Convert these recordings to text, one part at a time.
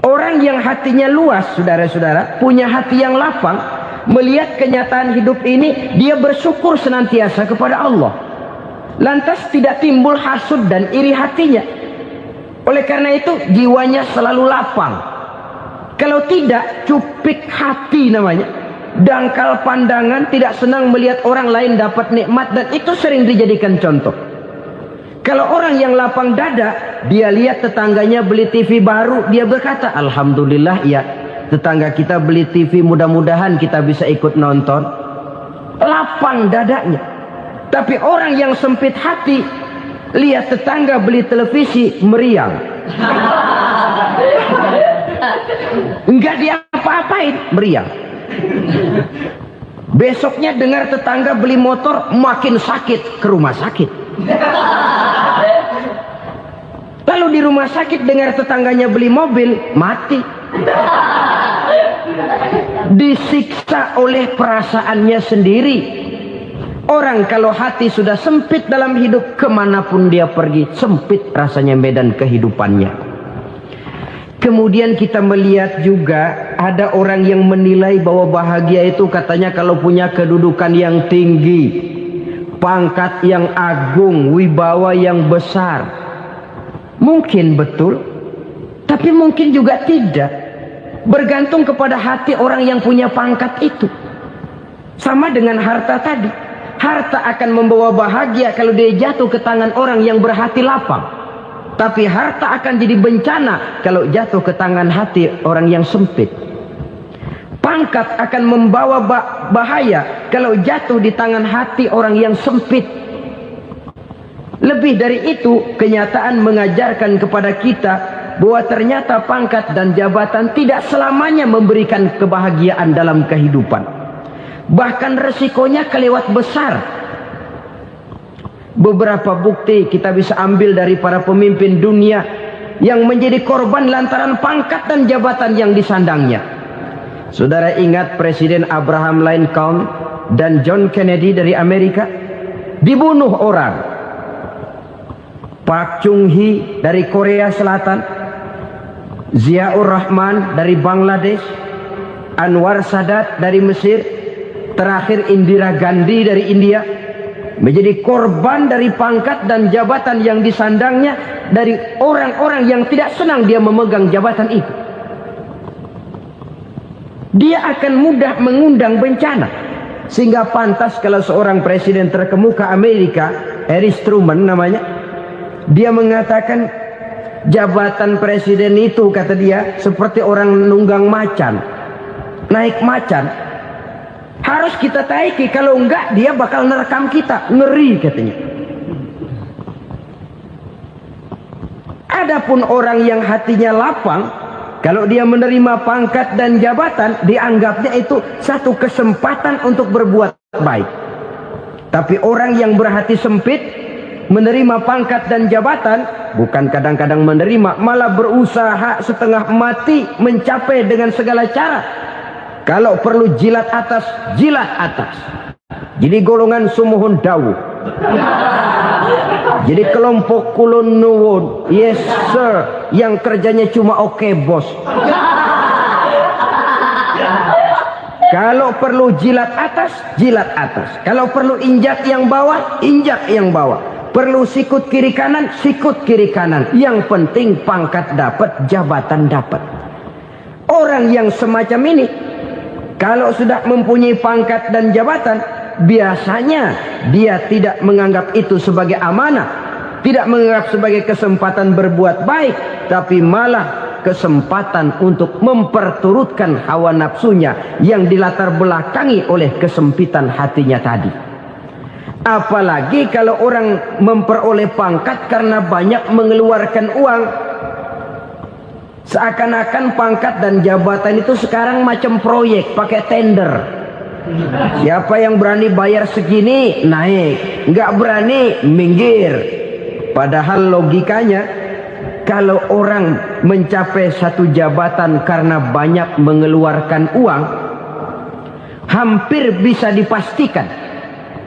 Orang yang hatinya luas, saudara-saudara, punya hati yang lapang, melihat kenyataan hidup ini, dia bersyukur senantiasa kepada Allah. Lantas tidak timbul hasud dan iri hatinya. Oleh karena itu jiwanya selalu lapang. Kalau tidak, cupik hati namanya, dangkal pandangan, tidak senang melihat orang lain dapat nikmat, dan itu sering dijadikan contoh. Kalau orang yang lapang dada, dia lihat tetangganya beli TV baru, dia berkata, alhamdulillah ya, tetangga kita beli TV, mudah-mudahan kita bisa ikut nonton. Lapang dadanya. Tapi orang yang sempit hati, lihat tetangga beli televisi, meriang. Enggak diapa-apain, meriang. Besoknya dengar tetangga beli motor, makin sakit, ke rumah sakit. Lalu di rumah sakit dengar tetangganya beli mobil, mati. Disiksa oleh perasaannya sendiri. Orang kalau hati sudah sempit dalam hidup, kemanapun dia pergi, sempit rasanya medan kehidupannya. Kemudian kita melihat juga ada orang yang menilai bahwa bahagia itu katanya kalau punya kedudukan yang tinggi, pangkat yang agung, wibawa yang besar. Mungkin betul, tapi mungkin juga tidak. Bergantung kepada hati orang yang punya pangkat itu. Sama dengan harta tadi. Harta akan membawa bahagia kalau dia jatuh ke tangan orang yang berhati lapang. Tapi harta akan jadi bencana kalau jatuh ke tangan hati orang yang sempit. Pangkat akan membawa bahaya kalau jatuh di tangan hati orang yang sempit. Lebih dari itu, kenyataan mengajarkan kepada kita bahwa ternyata pangkat dan jabatan tidak selamanya memberikan kebahagiaan dalam kehidupan. Bahkan resikonya kelewat besar. Beberapa bukti kita bisa ambil dari para pemimpin dunia yang menjadi korban lantaran pangkat dan jabatan yang disandangnya. Saudara ingat Presiden Abraham Lincoln dan John Kennedy dari Amerika? Dibunuh orang. Park Chung-hee dari Korea Selatan, Ziaur Rahman dari Bangladesh, Anwar Sadat dari Mesir, terakhir Indira Gandhi dari India, menjadi korban dari pangkat dan jabatan yang disandangnya dari orang-orang yang tidak senang dia memegang jabatan itu. Dia akan mudah mengundang bencana. Sehingga pantas kalau seorang presiden terkemuka Amerika, Harry Truman namanya, dia mengatakan jabatan presiden itu, kata dia, seperti orang nunggang macan, naik macan. Harus kita taiki, kalau enggak dia bakal nerekam kita, ngeri katanya. Adapun orang yang hatinya lapang, kalau dia menerima pangkat dan jabatan, dianggapnya itu satu kesempatan untuk berbuat baik. Tapi orang yang berhati sempit, menerima pangkat dan jabatan, bukan kadang-kadang menerima, malah berusaha setengah mati mencapai dengan segala cara. Kalau perlu jilat atas, jilat atas. Jadi golongan sumuhun dawu. Jadi kelompok kulon nuwun, yes sir, yang kerjanya cuma oke bos. Kalau perlu jilat atas, jilat atas. Kalau perlu injak yang bawah, injak yang bawah. Perlu sikut kiri kanan, sikut kiri kanan. Yang penting pangkat dapat, jabatan dapat. Orang yang semacam ini, kalau sudah mempunyai pangkat dan jabatan, biasanya dia tidak menganggap itu sebagai amanah, tidak menganggap sebagai kesempatan berbuat baik, tapi malah kesempatan untuk memperturutkan hawa nafsunya yang dilatar belakangi oleh kesempitan hatinya tadi. Apalagi kalau orang memperoleh pangkat karena banyak mengeluarkan uang. Seakan-akan pangkat dan jabatan itu sekarang macam proyek, pakai tender. Siapa yang berani bayar segini, naik. Nggak berani, minggir. Padahal logikanya, kalau orang mencapai satu jabatan karena banyak mengeluarkan uang, hampir bisa dipastikan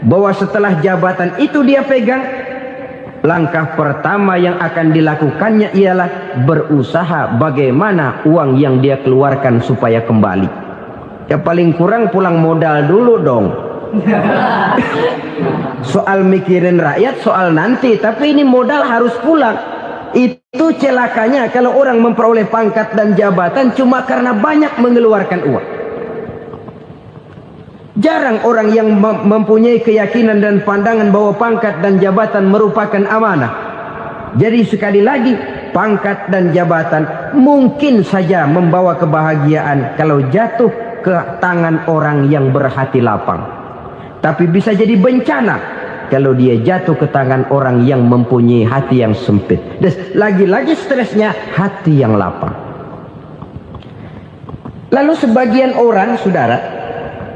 bahwa setelah jabatan itu dia pegang, langkah pertama yang akan dilakukannya ialah berusaha bagaimana uang yang dia keluarkan supaya kembali. Ya paling kurang pulang modal dulu dong. Soal mikirin rakyat soal nanti, tapi ini modal harus pulang. Itu celakanya kalau orang memperoleh pangkat dan jabatan cuma karena banyak mengeluarkan uang. Jarang orang yang mempunyai keyakinan dan pandangan bahwa pangkat dan jabatan merupakan amanah. Jadi sekali lagi, pangkat dan jabatan mungkin saja membawa kebahagiaan kalau jatuh ke tangan orang yang berhati lapang. Tapi bisa jadi bencana kalau dia jatuh ke tangan orang yang mempunyai hati yang sempit. Dan lagi-lagi stresnya hati yang lapang. Lalu sebagian orang, saudara,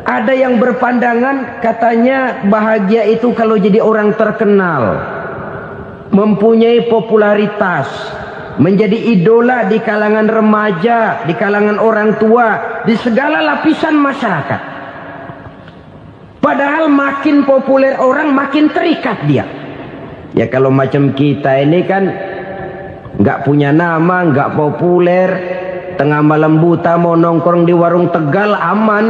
ada yang berpandangan katanya bahagia itu kalau jadi orang terkenal, mempunyai popularitas, menjadi idola di kalangan remaja, di kalangan orang tua, di segala lapisan masyarakat. Padahal makin populer orang makin terikat dia. Ya kalau macam kita ini kan nggak punya nama, nggak populer, tengah malam buta mau nongkrong di warung Tegal aman.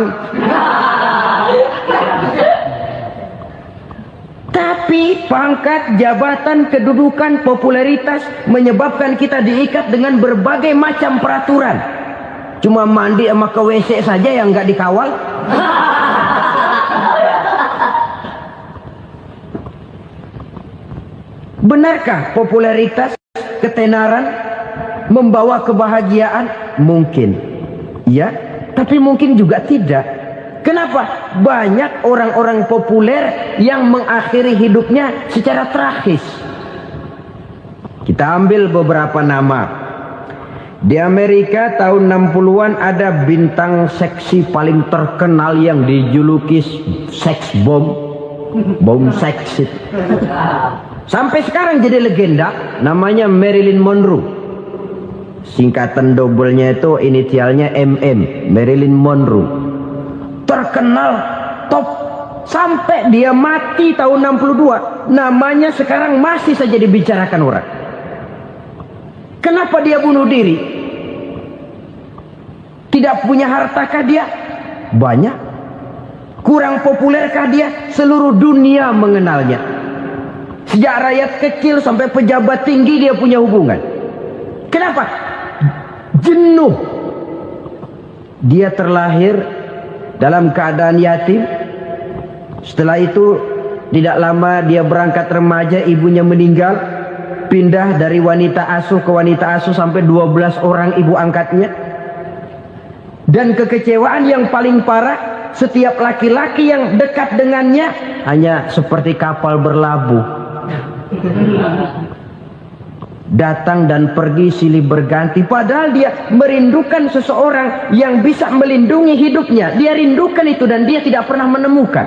Tapi pangkat, jabatan, kedudukan, popularitas menyebabkan kita diikat dengan berbagai macam peraturan. Cuma mandi sama ke WC saja yang nggak dikawal. Benarkah popularitas, ketenaran membawa kebahagiaan? Mungkin. Ya, tapi mungkin juga tidak. Kenapa? Banyak orang-orang populer yang mengakhiri hidupnya secara tragis. Kita ambil beberapa nama. Di Amerika tahun 60-an ada bintang seksi paling terkenal yang dijuluki seks bom. Bom seks. Sampai sekarang jadi legenda, namanya Marilyn Monroe. Singkatan doublenya itu inisialnya MM, Marilyn Monroe. Terkenal, top, sampai dia mati tahun 62. Namanya sekarang masih saja dibicarakan orang. Kenapa dia bunuh diri? Tidak punya hartakah dia? Banyak. Kurang populerkah dia? Seluruh dunia mengenalnya. Sejak rakyat kecil sampai pejabat tinggi dia punya hubungan. Kenapa? Jenuh. Dia terlahir dalam keadaan yatim. Setelah itu tidak lama dia berangkat remaja, ibunya meninggal. Pindah dari wanita asuh ke wanita asuh sampai 12 orang ibu angkatnya. Dan kekecewaan yang paling parah, setiap laki-laki yang dekat dengannya hanya seperti kapal berlabuh. Datang dan pergi silih berganti. Padahal dia merindukan seseorang yang bisa melindungi hidupnya. Dia rindukan itu dan dia tidak pernah menemukan.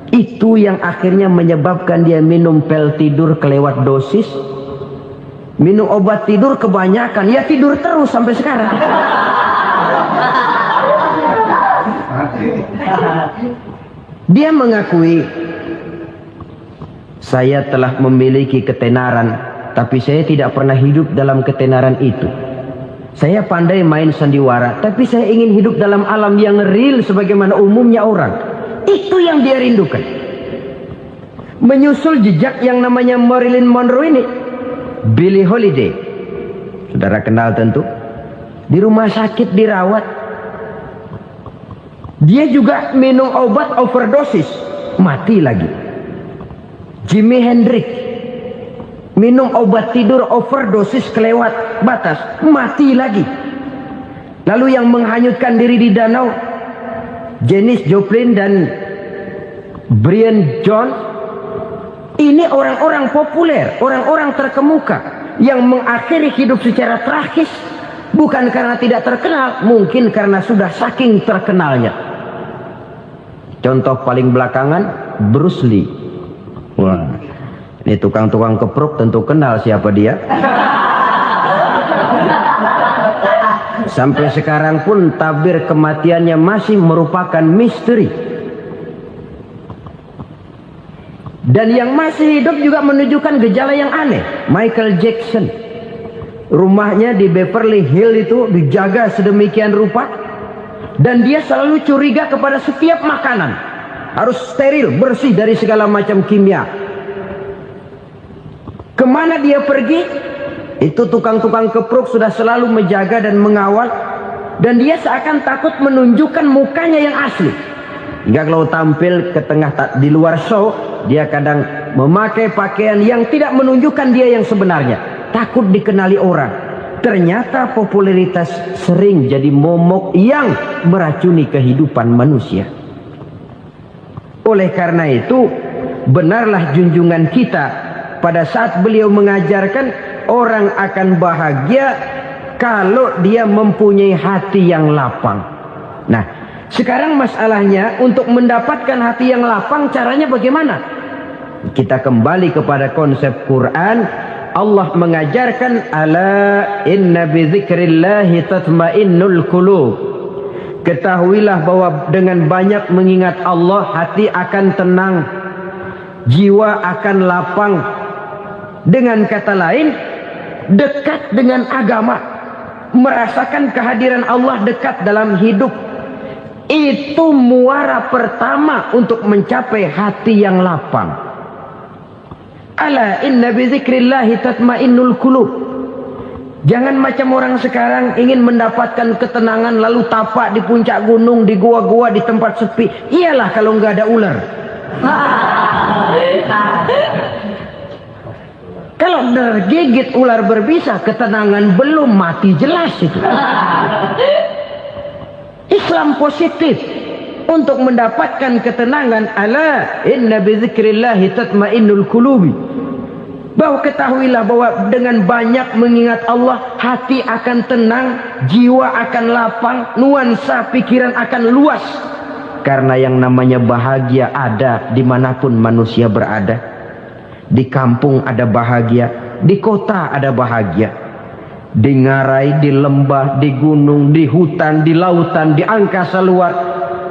Itu yang akhirnya menyebabkan dia minum pil tidur kelewat dosis, minum obat tidur kebanyakan. Ya tidur terus sampai sekarang. Dia mengakui, saya telah memiliki ketenaran, tapi saya tidak pernah hidup dalam ketenaran itu. Saya pandai main sandiwara, tapi saya ingin hidup dalam alam yang real sebagaimana umumnya orang. Itu yang dia rindukan. Menyusul jejak yang namanya Marilyn Monroe ini, Billie Holiday, saudara kenal tentu, di rumah sakit dirawat. Dia juga minum obat overdosis, mati lagi. Jimi Hendrix minum obat tidur overdosis kelewat batas, mati lagi. Lalu yang menghanyutkan diri di danau, Janis Joplin dan Brian Jones. Ini orang-orang populer, orang-orang terkemuka yang mengakhiri hidup secara tragis, bukan karena tidak terkenal, mungkin karena sudah saking terkenalnya. Contoh paling belakangan, Bruce Lee. Wah, ini tukang-tukang keprok tentu kenal siapa dia. Sampai sekarang pun tabir kematiannya masih merupakan misteri. Dan yang masih hidup juga menunjukkan gejala yang aneh. Michael Jackson, rumahnya di Beverly Hills itu dijaga sedemikian rupa, dan dia selalu curiga kepada setiap makanan harus steril, bersih dari segala macam kimia. Kemana dia pergi, itu tukang-tukang kepruk sudah selalu menjaga dan mengawal, dan dia seakan takut menunjukkan mukanya yang asli. Hingga kalau tampil ke tengah di luar show, dia kadang memakai pakaian yang tidak menunjukkan dia yang sebenarnya, takut dikenali orang. Ternyata popularitas sering jadi momok yang meracuni kehidupan manusia. Oleh karena itu, benarlah junjungan kita pada saat beliau mengajarkan orang akan bahagia kalau dia mempunyai hati yang lapang. Nah, sekarang masalahnya untuk mendapatkan hati yang lapang, caranya bagaimana? Kita kembali kepada konsep Quran. Allah mengajarkan, ala inna bizikrillahi tatmainnul qulub. Ketahuilah bahwa dengan banyak mengingat Allah, hati akan tenang, jiwa akan lapang. Dengan kata lain, dekat dengan agama, merasakan kehadiran Allah dekat dalam hidup, itu muara pertama untuk mencapai hati yang lapang. Ala inna bizikrillahi tatmainnul qulub. Jangan macam orang sekarang ingin mendapatkan ketenangan lalu tapak di puncak gunung, di gua-gua, di tempat sepi. Iyalah kalau nggak ada ular. Kalau tergigit ular berbisa, ketenangan belum, mati jelas itu. Islam positif untuk mendapatkan ketenangan. Ala inna bizikrillahi tatmainnul qulubi. Bahwa ketahuilah bahwa dengan banyak mengingat Allah, hati akan tenang, jiwa akan lapang, nuansa pikiran akan luas. Karena yang namanya bahagia ada dimanapun manusia berada. Di kampung ada bahagia, di kota ada bahagia, di ngarai, di lembah, di gunung, di hutan, di lautan, di angkasa luar,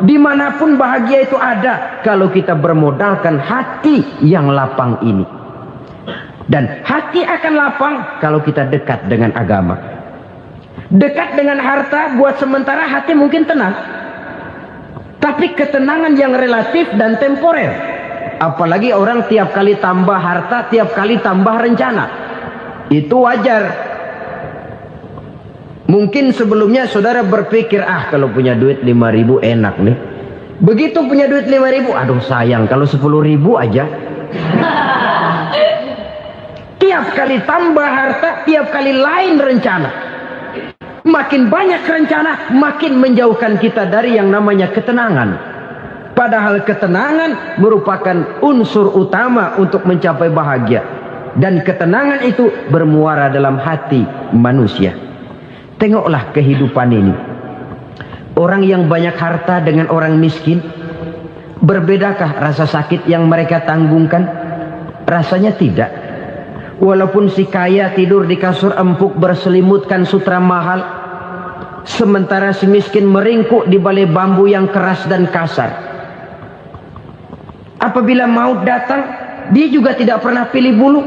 dimanapun bahagia itu ada kalau kita bermodalkan hati yang lapang ini. Dan hati akan lapang kalau kita dekat dengan agama. Dekat dengan harta buat sementara hati mungkin tenang, tapi ketenangan yang relatif dan temporer. Apalagi orang tiap kali tambah harta, tiap kali tambah rencana. Itu wajar. Mungkin sebelumnya saudara berpikir, kalau punya duit 5.000 enak nih. Begitu punya duit 5.000, aduh sayang kalau 10.000 aja. Tiap kali tambah harta, tiap kali lain rencana. Makin banyak rencana, makin menjauhkan kita dari yang namanya ketenangan. Padahal ketenangan merupakan unsur utama untuk mencapai bahagia. Dan ketenangan itu bermuara dalam hati manusia. Tengoklah kehidupan ini. Orang yang banyak harta dengan orang miskin, berbedakah rasa sakit yang mereka tanggungkan? Rasanya tidak. Walaupun si kaya tidur di kasur empuk berselimutkan sutra mahal, sementara si miskin meringkuk di balai bambu yang keras dan kasar. Apabila maut datang, dia juga tidak pernah pilih bulu.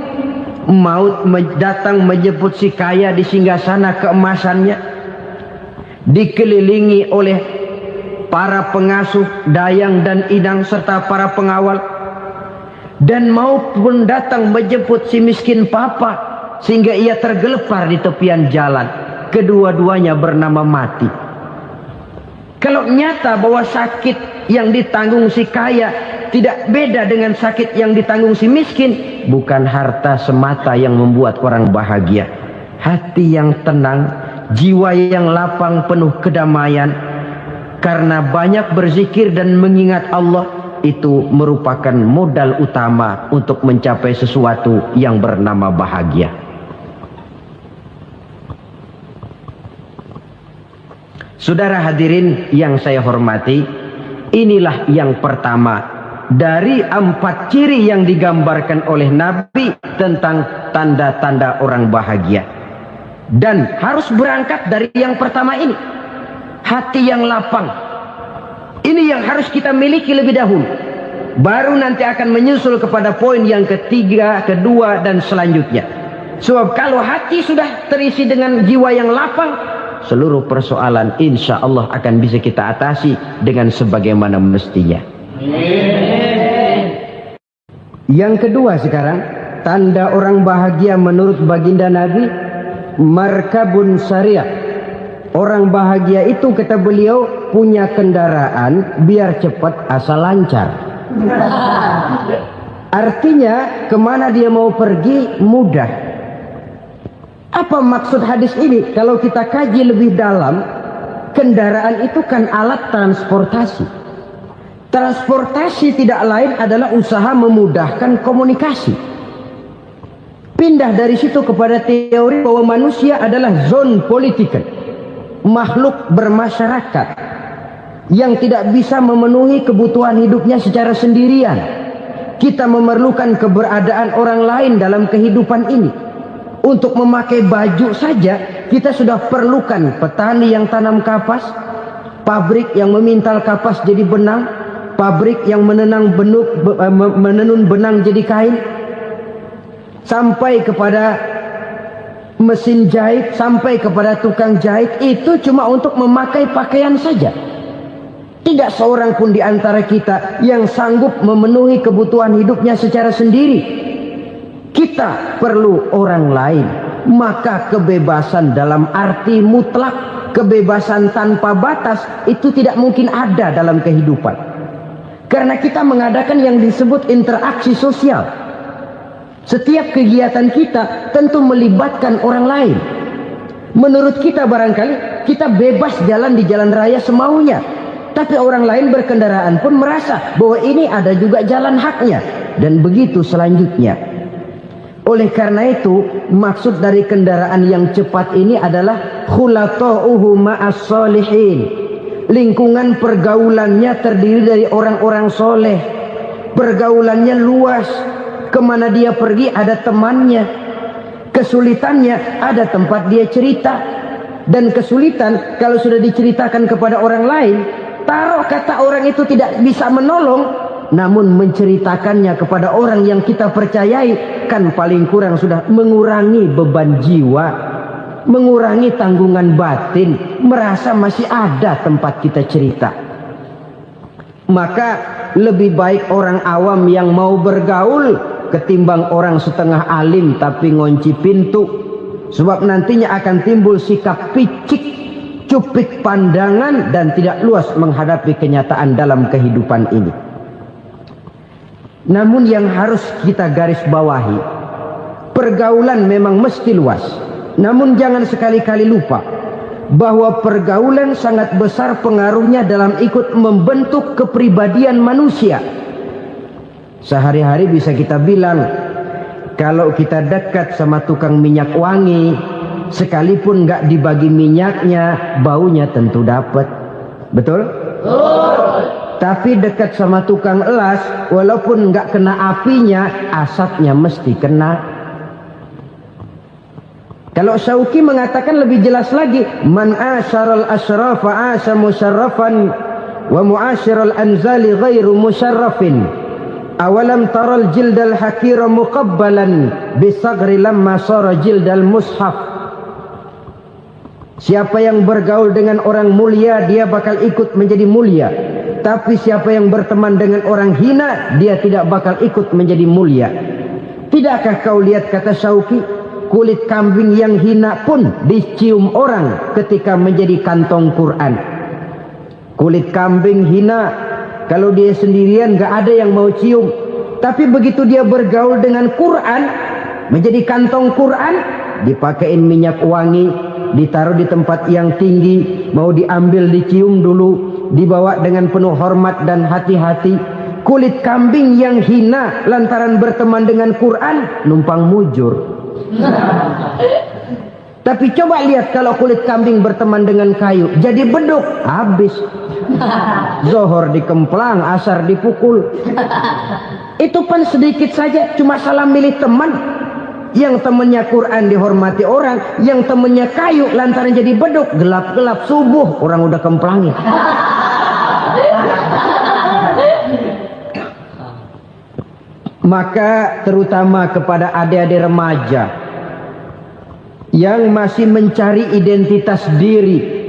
Maut datang menjemput si kaya di singgasana keemasannya, dikelilingi oleh para pengasuh, dayang dan inang serta para pengawal. Dan maut pun datang menjemput si miskin papa, sehingga ia tergelepar di tepian jalan. Kedua-duanya bernama mati. Kalau nyata bahwa sakit yang ditanggung si kaya tidak beda dengan sakit yang ditanggung si miskin, bukan harta semata yang membuat orang bahagia. Hati yang tenang, jiwa yang lapang penuh kedamaian, karena banyak berzikir dan mengingat Allah, itu merupakan modal utama untuk mencapai sesuatu yang bernama bahagia. Saudara hadirin yang saya hormati, inilah yang pertama dari 4 ciri yang digambarkan oleh Nabi tentang tanda-tanda orang bahagia. Dan harus berangkat dari yang pertama ini, hati yang lapang. Ini yang harus kita miliki lebih dahulu. baru nanti akan menyusul kepada poin yang ketiga, kedua, dan selanjutnya. Sebab kalau hati sudah terisi dengan jiwa yang lapang, seluruh persoalan insya Allah akan bisa kita atasi dengan sebagaimana mestinya. Yang kedua sekarang, tanda orang bahagia menurut baginda Nabi, markabun syariah. Orang bahagia itu, kata beliau, punya kendaraan biar cepat asal lancar. Artinya kemana dia mau pergi mudah. Apa maksud hadis ini? Kalau kita kaji lebih dalam, kendaraan itu kan alat transportasi. Transportasi tidak lain adalah usaha memudahkan komunikasi. Pindah dari situ kepada teori bahwa manusia adalah zon political, makhluk bermasyarakat yang tidak bisa memenuhi kebutuhan hidupnya secara sendirian. Kita memerlukan keberadaan orang lain dalam kehidupan ini. Untuk memakai baju saja kita sudah perlukan petani yang tanam kapas, pabrik yang memintal kapas jadi benang, pabrik yang menenun benang jadi kain, sampai kepada mesin jahit, sampai kepada tukang jahit. Itu cuma untuk memakai pakaian saja. Tidak seorang pun di antara kita yang sanggup memenuhi kebutuhan hidupnya secara sendiri. Kita perlu orang lain. Maka kebebasan dalam arti mutlak, kebebasan tanpa batas, itu tidak mungkin ada dalam kehidupan. Karena kita mengadakan yang disebut interaksi sosial. Setiap kegiatan kita tentu melibatkan orang lain. Menurut kita barangkali kita bebas jalan di jalan raya semaunya, tapi orang lain berkendaraan pun merasa bahwa ini ada juga jalan haknya, dan begitu selanjutnya. Oleh karena itu, maksud dari kendaraan yang cepat ini adalah khulata'uhu ma'as solihin. Lingkungan pergaulannya terdiri dari orang-orang soleh. Pergaulannya luas. Kemana dia pergi ada temannya. Kesulitannya ada tempat dia cerita. Dan kesulitan kalau sudah diceritakan kepada orang lain, taruh kata orang itu tidak bisa menolong, namun menceritakannya kepada orang yang kita percayai, kan paling kurang sudah mengurangi beban jiwa, mengurangi tanggungan batin, merasa masih ada tempat kita cerita. Maka lebih baik orang awam yang mau bergaul ketimbang orang setengah alim tapi ngunci pintu. Sebab nantinya akan timbul sikap picik, cupik pandangan, dan tidak luas menghadapi kenyataan dalam kehidupan ini. Namun yang harus kita garis bawahi, pergaulan memang mesti luas. Namun jangan sekali-kali lupa bahwa pergaulan sangat besar pengaruhnya dalam ikut membentuk kepribadian manusia. Sehari-hari bisa kita bilang, kalau kita dekat sama tukang minyak wangi, sekalipun nggak dibagi minyaknya, baunya tentu dapat. Betul? Tapi dekat sama tukang elas, walaupun nggak kena apinya, asapnya mesti kena. Kalau Syauqi mengatakan lebih jelas lagi, man asyaral asyrafa asa musyarrafan wa muasyiral anzali ghairu musyarrafin. Awalam taral jildal hakira muqabbalan bisagri lamma sara jildal mushaf. Siapa yang bergaul dengan orang mulia, dia bakal ikut menjadi mulia. Tapi siapa yang berteman dengan orang hina, dia tidak bakal ikut menjadi mulia. Tidakkah kau lihat, kata Syauqi, kulit kambing yang hina pun dicium orang ketika menjadi kantong Quran. Kulit kambing hina, kalau dia sendirian gak ada yang mau cium. Tapi begitu dia bergaul dengan Quran, menjadi kantong Quran, dipakein minyak wangi, ditaruh di tempat yang tinggi, mau diambil dicium dulu, dibawa dengan penuh hormat dan hati-hati. Kulit kambing yang hina lantaran berteman dengan Quran, numpang mujur. Tapi coba lihat kalau kulit kambing berteman dengan kayu, jadi beduk, habis. Zohor dikemplang, asar dipukul. Itu pun sedikit saja, cuma salah milih teman. Yang temannya Quran dihormati orang, yang temannya kayu lantaran jadi beduk, gelap-gelap subuh orang udah kemplangi. Maka terutama kepada adik-adik remaja yang masih mencari identitas diri,